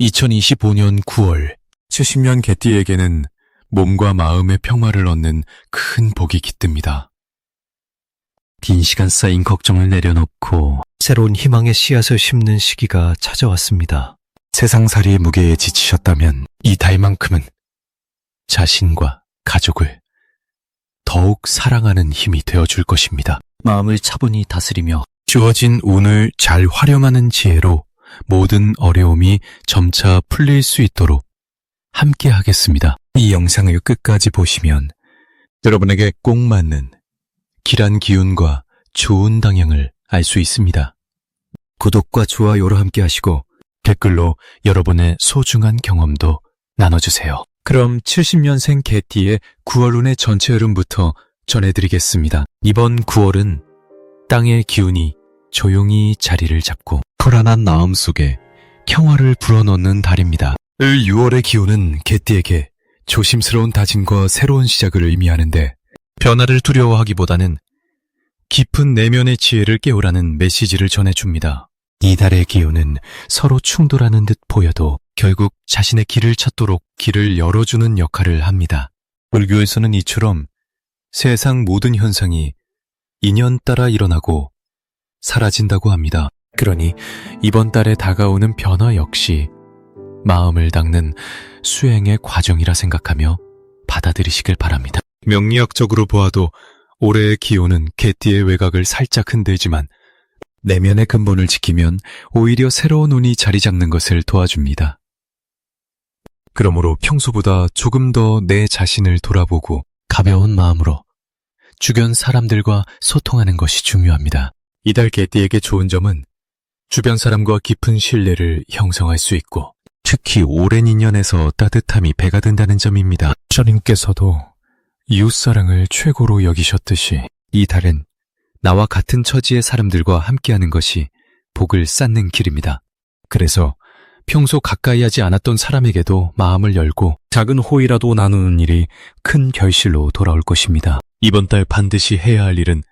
2025년 9월 70년 개띠에게는 몸과 마음의 평화를 얻는 큰 복이 깃듭니다. 긴 시간 쌓인 걱정을 내려놓고 새로운 희망의 씨앗을 심는 시기가 찾아왔습니다. 세상살이의 무게에 지치셨다면 이 달만큼은 자신과 가족을 더욱 사랑하는 힘이 되어줄 것입니다. 마음을 차분히 다스리며 주어진 운을 잘 활용하는 지혜로 모든 어려움이 점차 풀릴 수 있도록 함께 하겠습니다. 이 영상을 끝까지 보시면 여러분에게 꼭 맞는 길한 기운과 좋은 방향을 알 수 있습니다. 구독과 좋아요로 함께 하시고 댓글로 여러분의 소중한 경험도 나눠주세요. 그럼 70년생 개띠의 9월 운의 전체 흐름부터 전해드리겠습니다. 이번 9월은 땅의 기운이 조용히 자리를 잡고 불안한 마음 속에 평화를 불어넣는 달입니다. 을 6월의 기운은 개띠에게 조심스러운 다짐과 새로운 시작을 의미하는데 변화를 두려워하기보다는 깊은 내면의 지혜를 깨우라는 메시지를 전해줍니다. 이 달의 기운은 서로 충돌하는 듯 보여도 결국 자신의 길을 찾도록 길을 열어주는 역할을 합니다. 불교에서는 이처럼 세상 모든 현상이 인연 따라 일어나고 사라진다고 합니다. 그러니 이번 달에 다가오는 변화 역시 마음을 닦는 수행의 과정이라 생각하며 받아들이시길 바랍니다. 명리학적으로 보아도 올해의 기온은 개띠의 외곽을 살짝 흔들지만 내면의 근본을 지키면 오히려 새로운 운이 자리 잡는 것을 도와줍니다. 그러므로 평소보다 조금 더 내 자신을 돌아보고 가벼운 마음으로 주변 사람들과 소통하는 것이 중요합니다. 이달 개띠에게 좋은 점은 주변 사람과 깊은 신뢰를 형성할 수 있고 특히 오랜 인연에서 따뜻함이 배가 된다는 점입니다. 주님께서도 이웃사랑을 최고로 여기셨듯이 이 달은 나와 같은 처지의 사람들과 함께하는 것이 복을 쌓는 길입니다. 그래서 평소 가까이 하지 않았던 사람에게도 마음을 열고 작은 호의라도 나누는 일이 큰 결실로 돌아올 것입니다. 이번 달 반드시 해야 할 일은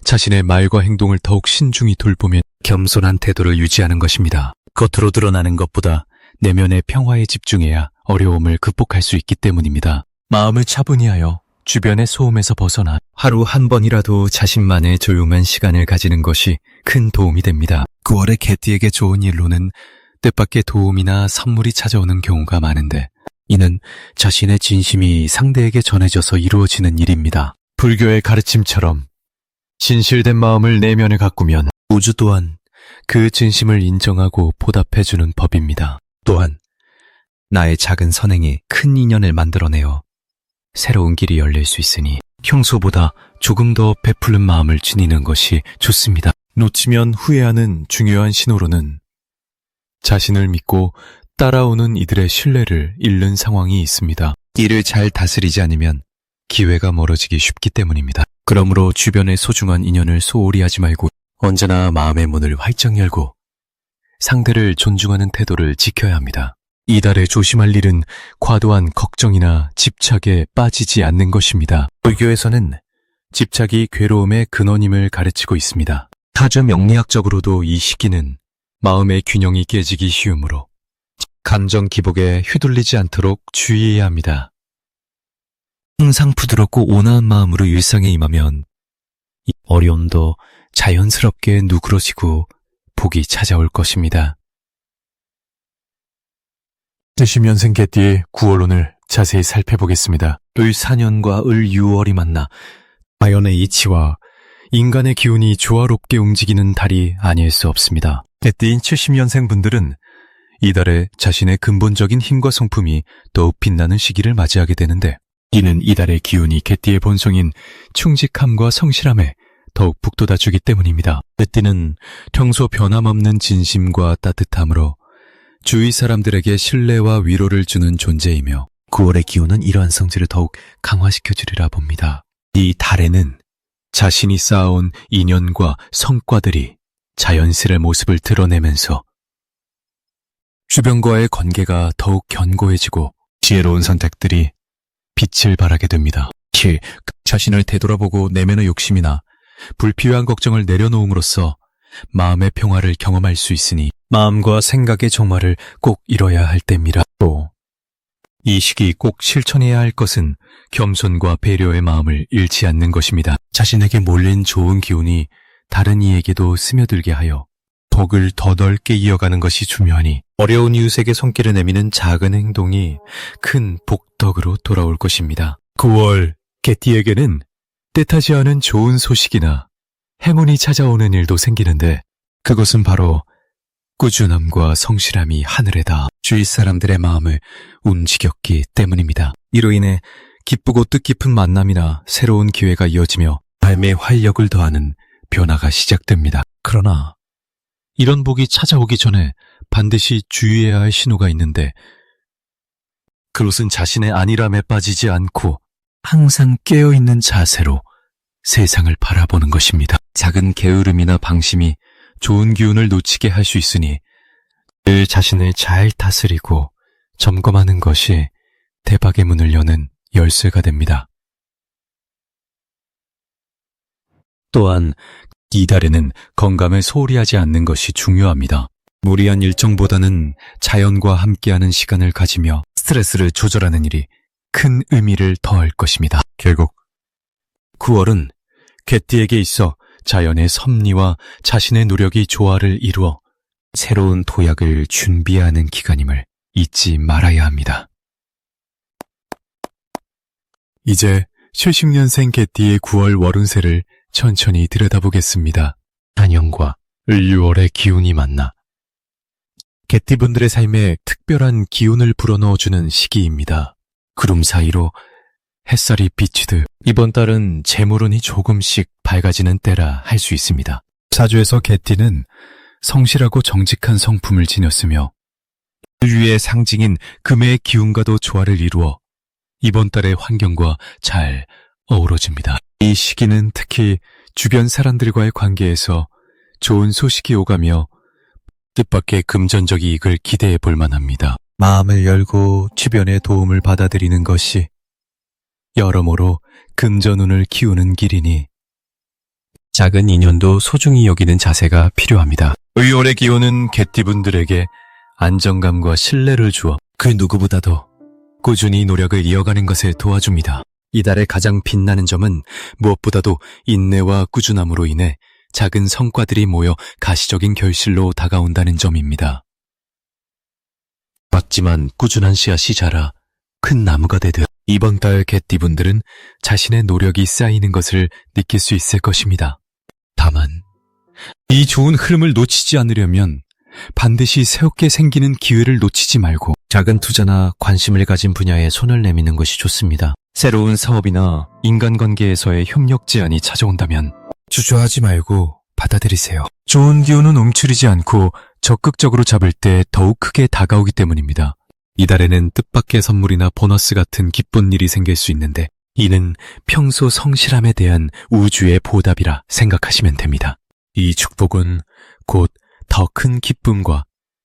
자신의 말과 행동을 더욱 신중히 돌보며 겸손한 태도를 유지하는 것입니다. 겉으로 드러나는 것보다 내면의 평화에 집중해야 어려움을 극복할 수 있기 때문입니다. 마음을 차분히 하여 주변의 소음에서 벗어나 하루 한 번이라도 자신만의 조용한 시간을 가지는 것이 큰 도움이 됩니다. 9월의 개띠에게 좋은 일로는 뜻밖의 도움이나 선물이 찾아오는 경우가 많은데 이는 자신의 진심이 상대에게 전해져서 이루어지는 일입니다. 불교의 가르침처럼 진실된 마음을 내면에 가꾸면 우주 또한 그 진심을 인정하고 보답해주는 법입니다. 또한 나의 작은 선행이 큰 인연을 만들어내어 새로운 길이 열릴 수 있으니 평소보다 조금 더 베푸는 마음을 지니는 것이 좋습니다. 놓치면 후회하는 중요한 신호로는 자신을 믿고 따라오는 이들의 신뢰를 잃는 상황이 있습니다. 이를 잘 다스리지 않으면 기회가 멀어지기 쉽기 때문입니다. 그러므로 주변의 소중한 인연을 소홀히 하지 말고 언제나 마음의 문을 활짝 열고 상대를 존중하는 태도를 지켜야 합니다. 이달에 조심할 일은 과도한 걱정이나 집착에 빠지지 않는 것입니다. 불교에서는 집착이 괴로움의 근원임을 가르치고 있습니다. 타자 명리학적으로도 이 시기는 마음의 균형이 깨지기 쉬우므로 감정 기복에 휘둘리지 않도록 주의해야 합니다. 항상 부드럽고 온화한 마음으로 일상에 임하면 이 어려움도 자연스럽게 누그러지고 복이 찾아올 것입니다. 70년생 개띠의 9월 운을 자세히 살펴보겠습니다. 을 4년과 을 6월이 만나 자연의 이치와 인간의 기운이 조화롭게 움직이는 달이 아닐 수 없습니다. 개띠인 70년생 분들은 이달에 자신의 근본적인 힘과 성품이 더욱 빛나는 시기를 맞이하게 되는데 이는 이달의 기운이 개띠의 본성인 충직함과 성실함에 더욱 북돋아주기 때문입니다. 개띠는 평소 변함없는 진심과 따뜻함으로 주위 사람들에게 신뢰와 위로를 주는 존재이며 9월의 기운은 이러한 성질을 더욱 강화시켜주리라 봅니다. 이 달에는 자신이 쌓아온 인연과 성과들이 자연스레 모습을 드러내면서 주변과의 관계가 더욱 견고해지고 지혜로운 선택들이 빛을 발하게 됩니다. 자신을 되돌아보고 내면의 욕심이나 불필요한 걱정을 내려놓음으로써 마음의 평화를 경험할 수 있으니 마음과 생각의 정화를 꼭 이뤄야 할 때입니다. 또 이 시기 꼭 실천해야 할 것은 겸손과 배려의 마음을 잃지 않는 것입니다. 자신에게 몰린 좋은 기운이 다른 이에게도 스며들게 하여 덕을 더 넓게 이어가는 것이 중요하니 어려운 이웃에게 손길을 내미는 작은 행동이 큰 복덕으로 돌아올 것입니다. 9월 개띠에게는 뜻하지 않은 좋은 소식이나 행운이 찾아오는 일도 생기는데 그것은 바로 꾸준함과 성실함이 하늘에 닿아 주위 사람들의 마음을 움직였기 때문입니다. 이로 인해 기쁘고 뜻깊은 만남이나 새로운 기회가 이어지며 삶의 활력을 더하는 변화가 시작됩니다. 그러나 이런 복이 찾아오기 전에 반드시 주의해야 할 신호가 있는데 그것은 자신의 안일함에 빠지지 않고 항상 깨어있는 자세로 세상을 바라보는 것입니다. 작은 게으름이나 방심이 좋은 기운을 놓치게 할 수 있으니 늘 자신을 잘 다스리고 점검하는 것이 대박의 문을 여는 열쇠가 됩니다. 또한 이달에는 건강을 소홀히 하지 않는 것이 중요합니다. 무리한 일정보다는 자연과 함께하는 시간을 가지며 스트레스를 조절하는 일이 큰 의미를 더할 것입니다. 결국 9월은 개띠에게 있어 자연의 섭리와 자신의 노력이 조화를 이루어 새로운 도약을 준비하는 기간임을 잊지 말아야 합니다. 이제 70년생 개띠의 9월 월운세를 천천히 들여다보겠습니다. 한영과 을유월의 기운이 만나 개띠분들의 삶에 특별한 기운을 불어넣어주는 시기입니다. 구름 사이로 햇살이 비치듯 이번 달은 재물운이 조금씩 밝아지는 때라 할 수 있습니다. 사주에서 개띠는 성실하고 정직한 성품을 지녔으며 인류의 상징인 금의 기운과도 조화를 이루어 이번 달의 환경과 잘 어우러집니다. 이 시기는 특히 주변 사람들과의 관계에서 좋은 소식이 오가며 뜻밖의 금전적 이익을 기대해 볼 만합니다. 마음을 열고 주변의 도움을 받아들이는 것이 여러모로 금전운을 키우는 길이니 작은 인연도 소중히 여기는 자세가 필요합니다. 의월의 기운은 개띠분들에게 안정감과 신뢰를 주어 그 누구보다도 꾸준히 노력을 이어가는 것에 도와줍니다. 이달의 가장 빛나는 점은 무엇보다도 인내와 꾸준함으로 인해 작은 성과들이 모여 가시적인 결실로 다가온다는 점입니다. 작지만 꾸준한 씨앗이 자라 큰 나무가 되듯 이번 달 개띠분들은 자신의 노력이 쌓이는 것을 느낄 수 있을 것입니다. 다만 이 좋은 흐름을 놓치지 않으려면 반드시 새롭게 생기는 기회를 놓치지 말고 작은 투자나 관심을 가진 분야에 손을 내미는 것이 좋습니다. 새로운 사업이나 인간관계에서의 협력 제안이 찾아온다면 주저하지 말고 받아들이세요. 좋은 기운은 움츠리지 않고 적극적으로 잡을 때 더욱 크게 다가오기 때문입니다. 이달에는 뜻밖의 선물이나 보너스 같은 기쁜 일이 생길 수 있는데 이는 평소 성실함에 대한 우주의 보답이라 생각하시면 됩니다. 이 축복은 곧 더 큰 기쁨과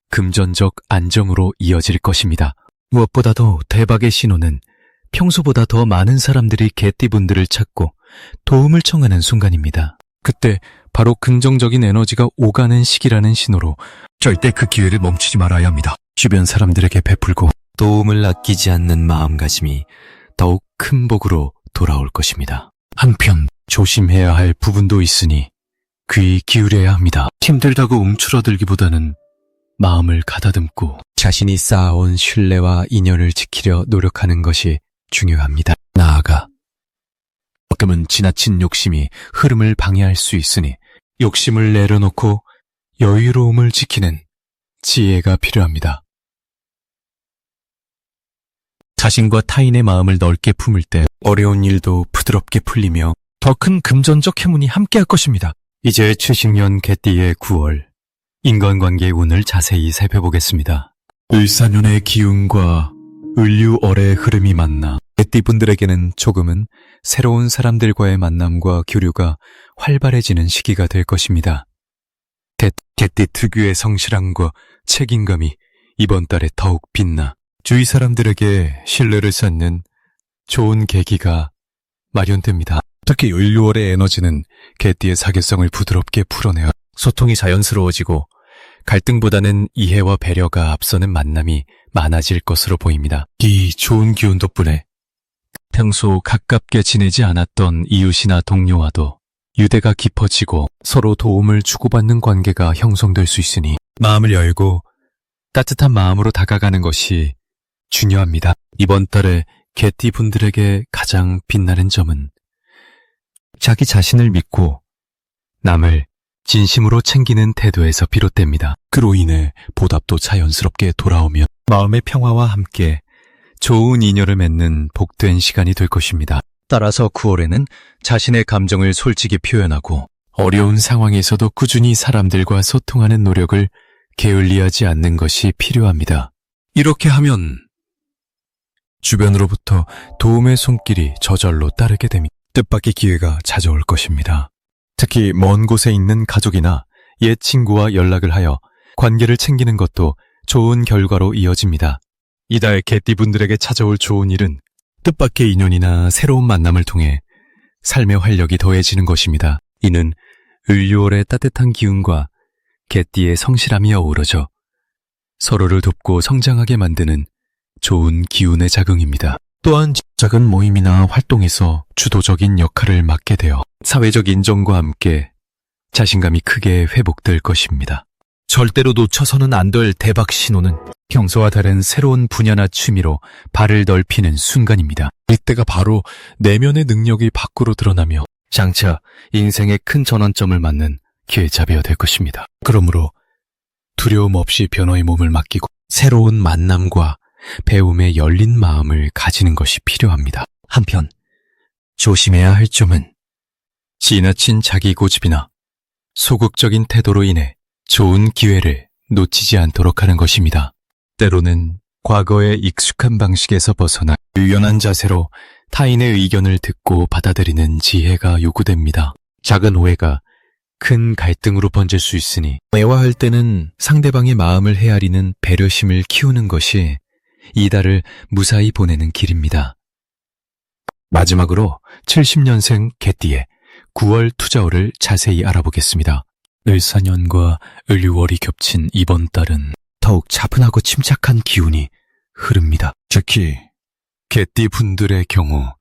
금전적 안정으로 이어질 것입니다. 무엇보다도 대박의 신호는 평소보다 더 많은 사람들이 개띠분들을 찾고 도움을 청하는 순간입니다. 그때 바로 긍정적인 에너지가 오가는 시기라는 신호로 절대 그 기회를 멈추지 말아야 합니다. 주변 사람들에게 베풀고 도움을 아끼지 않는 마음가짐이 더욱 큰 복으로 돌아올 것입니다. 한편 조심해야 할 부분도 있으니 귀 기울여야 합니다. 힘들다고 움츠러들기보다는 마음을 가다듬고 자신이 쌓아온 신뢰와 인연을 지키려 노력하는 것이 중요합니다. 나아가 가끔은 지나친 욕심이 흐름을 방해할 수 있으니 욕심을 내려놓고 여유로움을 지키는 지혜가 필요합니다. 자신과 타인의 마음을 넓게 품을 때 어려운 일도 부드럽게 풀리며 더 큰 금전적 행운이 함께할 것입니다. 이제 70년 개띠의 9월 인간관계의 운을 자세히 살펴보겠습니다. 을사년의 기운과 을유월의 흐름이 만나 개띠분들에게는 조금은 새로운 사람들과의 만남과 교류가 활발해지는 시기가 될 것입니다. 개띠 특유의 성실함과 책임감이 이번 달에 더욱 빛나 주위 사람들에게 신뢰를 쌓는 좋은 계기가 마련됩니다. 특히 을유월의 에너지는 개띠의 사교성을 부드럽게 풀어내어 소통이 자연스러워지고 갈등보다는 이해와 배려가 앞서는 만남이 많아질 것으로 보입니다. 이 좋은 기운 덕분에 평소 가깝게 지내지 않았던 이웃이나 동료와도 유대가 깊어지고 서로 도움을 주고받는 관계가 형성될 수 있으니 마음을 열고 따뜻한 마음으로 다가가는 것이 중요합니다. 이번 달에 개띠 분들에게 가장 빛나는 점은 자기 자신을 믿고 남을 진심으로 챙기는 태도에서 비롯됩니다. 그로 인해 보답도 자연스럽게 돌아오며 마음의 평화와 함께 좋은 인연을 맺는 복된 시간이 될 것입니다. 따라서 9월에는 자신의 감정을 솔직히 표현하고 어려운 상황에서도 꾸준히 사람들과 소통하는 노력을 게을리하지 않는 것이 필요합니다. 이렇게 하면 주변으로부터 도움의 손길이 저절로 따르게 됩니다. 뜻밖의 기회가 찾아올 것입니다. 특히 먼 곳에 있는 가족이나 옛 친구와 연락을 하여 관계를 챙기는 것도 좋은 결과로 이어집니다. 이달 개띠분들에게 찾아올 좋은 일은 뜻밖의 인연이나 새로운 만남을 통해 삶의 활력이 더해지는 것입니다. 이는 을유월의 따뜻한 기운과 개띠의 성실함이 어우러져 서로를 돕고 성장하게 만드는 좋은 기운의 작용입니다. 또한 작은 모임이나 활동에서 주도적인 역할을 맡게 되어 사회적 인정과 함께 자신감이 크게 회복될 것입니다. 절대로 놓쳐서는 안 될 대박 신호는 평소와 다른 새로운 분야나 취미로 발을 넓히는 순간입니다. 이때가 바로 내면의 능력이 밖으로 드러나며 장차 인생의 큰 전환점을 맞는 기회잡이가 될 것입니다. 그러므로 두려움 없이 변화의 몸을 맡기고 새로운 만남과 배움에 열린 마음을 가지는 것이 필요합니다. 한편 조심해야 할 점은 지나친 자기 고집이나 소극적인 태도로 인해 좋은 기회를 놓치지 않도록 하는 것입니다. 때로는 과거의 익숙한 방식에서 벗어나 유연한 자세로 타인의 의견을 듣고 받아들이는 지혜가 요구됩니다. 작은 오해가 큰 갈등으로 번질 수 있으니 대화할 때는 상대방의 마음을 헤아리는 배려심을 키우는 것이 이달을 무사히 보내는 길입니다. 마지막으로 70년생 개띠의 9월 투자월을 자세히 알아보겠습니다. 을사년과 을유월이 겹친 이번 달은 더욱 차분하고 침착한 기운이 흐릅니다. 특히 개띠 분들의 경우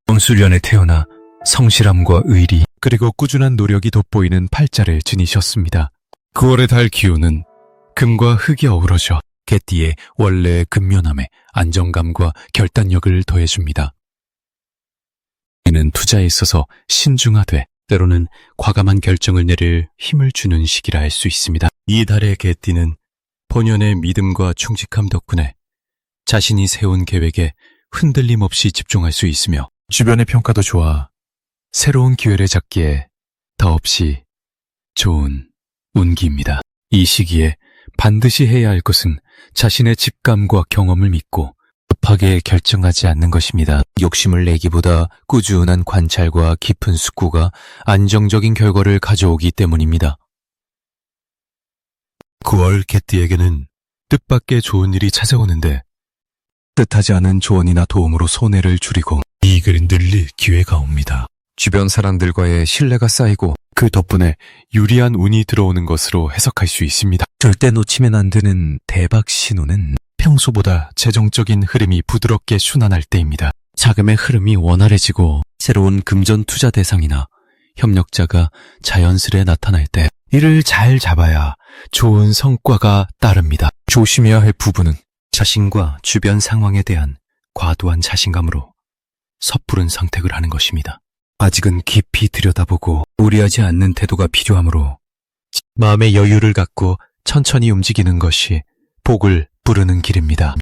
음술년에 태어나 성실함과 의리 그리고 꾸준한 노력이 돋보이는 팔자를 지니셨습니다. 9월의 달 기운은 금과 흙이 어우러져 개띠의 원래 근면함에 안정감과 결단력을 더해줍니다. 이는 투자에 있어서 신중하되 때로는 과감한 결정을 내릴 힘을 주는 시기라 할 수 있습니다. 이 달의 개띠는 본연의 믿음과 충직함 덕분에 자신이 세운 계획에 흔들림 없이 집중할 수 있으며 주변의 평가도 좋아 새로운 기회를 잡기에 더없이 좋은 운기입니다. 이 시기에 반드시 해야 할 것은 자신의 직감과 경험을 믿고 급하게 결정하지 않는 것입니다. 욕심을 내기보다 꾸준한 관찰과 깊은 숙고가 안정적인 결과를 가져오기 때문입니다. 9월 개띠에게는 뜻밖의 좋은 일이 찾아오는데 뜻하지 않은 조언이나 도움으로 손해를 줄이고 이익을 늘릴 기회가 옵니다. 주변 사람들과의 신뢰가 쌓이고 그 덕분에 유리한 운이 들어오는 것으로 해석할 수 있습니다. 절대 놓치면 안 되는 대박 신호는 평소보다 재정적인 흐름이 부드럽게 순환할 때입니다. 자금의 흐름이 원활해지고 새로운 금전 투자 대상이나 협력자가 자연스레 나타날 때 이를 잘 잡아야 좋은 성과가 따릅니다. 조심해야 할 부분은 자신과 주변 상황에 대한 과도한 자신감으로 섣부른 선택을 하는 것입니다. 아직은 깊이 들여다보고 무리하지 않는 태도가 필요하므로 마음의 여유를 갖고 천천히 움직이는 것이 복을 부르는 길입니다.